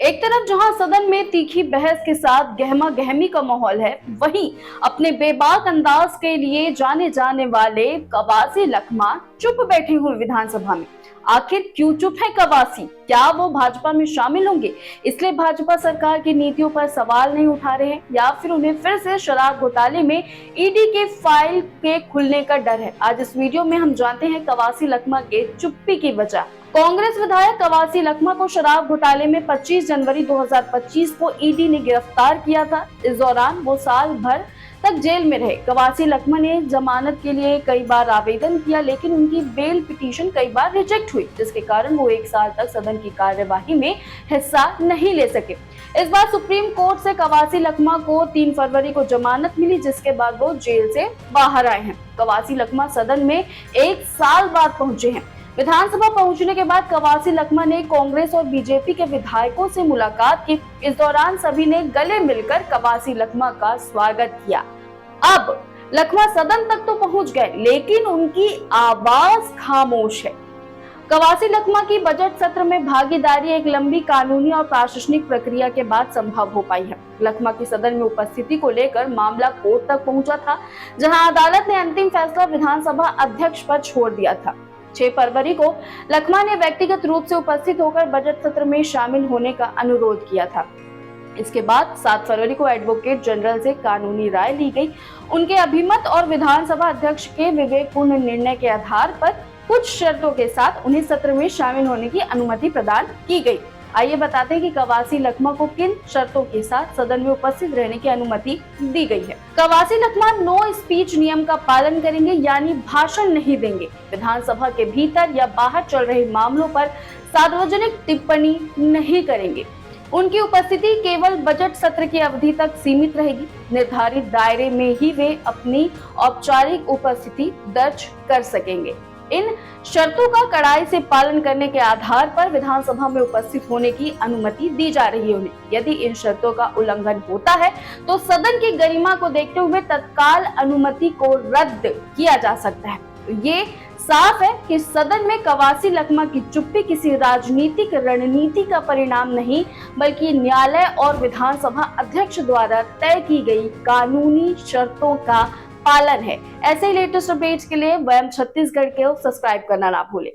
एक तरफ जहां सदन में तीखी बहस के साथ गहमा गहमी का माहौल है, वहीं अपने बेबाक अंदाज के लिए जाने जाने वाले कवासी लखमा चुप बैठे हुए विधानसभा में। आखिर क्यों चुप है कवासी? क्या वो भाजपा में शामिल होंगे, इसलिए भाजपा सरकार की नीतियों पर सवाल नहीं उठा रहे हैं, या फिर उन्हें फिर से शराब घोटाले में ईडी के फाइल के खुलने का डर है? आज इस वीडियो में हम जानते हैं कवासी लखमा के चुप्पी की वजह। कांग्रेस विधायक कवासी लखमा को शराब घोटाले में 25 जनवरी 2025 को ईडी ने गिरफ्तार किया था। इस दौरान वो साल भर तक जेल में रहे। कवासी लखमा ने जमानत के लिए कई बार आवेदन किया, लेकिन उनकी बेल पिटीशन कई बार रिजेक्ट हुई, जिसके कारण वो 1 साल तक सदन की कार्यवाही में हिस्सा नहीं ले सके। इस बार सुप्रीम कोर्ट से कवासी लखमा को 3 फरवरी को जमानत मिली, जिसके बाद वो जेल से बाहर आए हैं। कवासी लखमा सदन में 1 साल बाद पहुंचे हैं। विधानसभा पहुंचने के बाद कवासी लखमा ने कांग्रेस और बीजेपी के विधायकों से मुलाकात की। इस दौरान सभी ने गले मिलकर कवासी लखमा का स्वागत किया। अब लखमा सदन तक तो पहुंच गए, लेकिन उनकी आवाज खामोश है। कवासी लखमा की बजट सत्र में भागीदारी एक लंबी कानूनी और प्रशासनिक प्रक्रिया के बाद संभव हो पाई है। लखमा की सदन में उपस्थिति को लेकर मामला कोर्ट तक पहुंचा था, जहां अदालत ने अंतिम फैसला विधानसभा अध्यक्ष पर छोड़ दिया था। 6 फरवरी को लखमा ने व्यक्तिगत रूप से उपस्थित होकर बजट सत्र में शामिल होने का अनुरोध किया था। इसके बाद 7 फरवरी को एडवोकेट जनरल से कानूनी राय ली गई। उनके अभिमत और विधानसभा अध्यक्ष के विवेकपूर्ण निर्णय के आधार पर कुछ शर्तों के साथ उन्हें सत्र में शामिल होने की अनुमति प्रदान की गई। आइए बताते हैं कि कवासी लखमा को किन शर्तों के साथ सदन में उपस्थित रहने की अनुमति दी गई है। कवासी लखमा नो स्पीच नियम का पालन करेंगे, यानी भाषण नहीं देंगे। विधानसभा के भीतर या बाहर चल रहे मामलों पर सार्वजनिक टिप्पणी नहीं करेंगे। उनकी उपस्थिति केवल बजट सत्र की अवधि तक सीमित रहेगी। निर्धारित दायरे में ही वे अपनी औपचारिक उपस्थिति दर्ज कर सकेंगे। इन शर्तों का कड़ाई से पालन करने के आधार पर विधानसभा में उपस्थित होने की अनुमति दी जा रही है उन्हें। यदि इन शर्तों का उल्लंघन होता है तो सदन की गरिमा को देखते हुए तत्काल अनुमति को रद्द किया जा सकता है। ये साफ है कि सदन में कवासी लखमा की चुप्पी किसी राजनीतिक रणनीति का परिणाम नहीं, बल्कि न्यायालय और विधानसभा अध्यक्ष द्वारा तय की गई कानूनी शर्तों का पालन है। ऐसे लेटेस्ट अपडेट्स के लिए वयम छत्तीसगढ़ के सब्सक्राइब करना ना भूलें।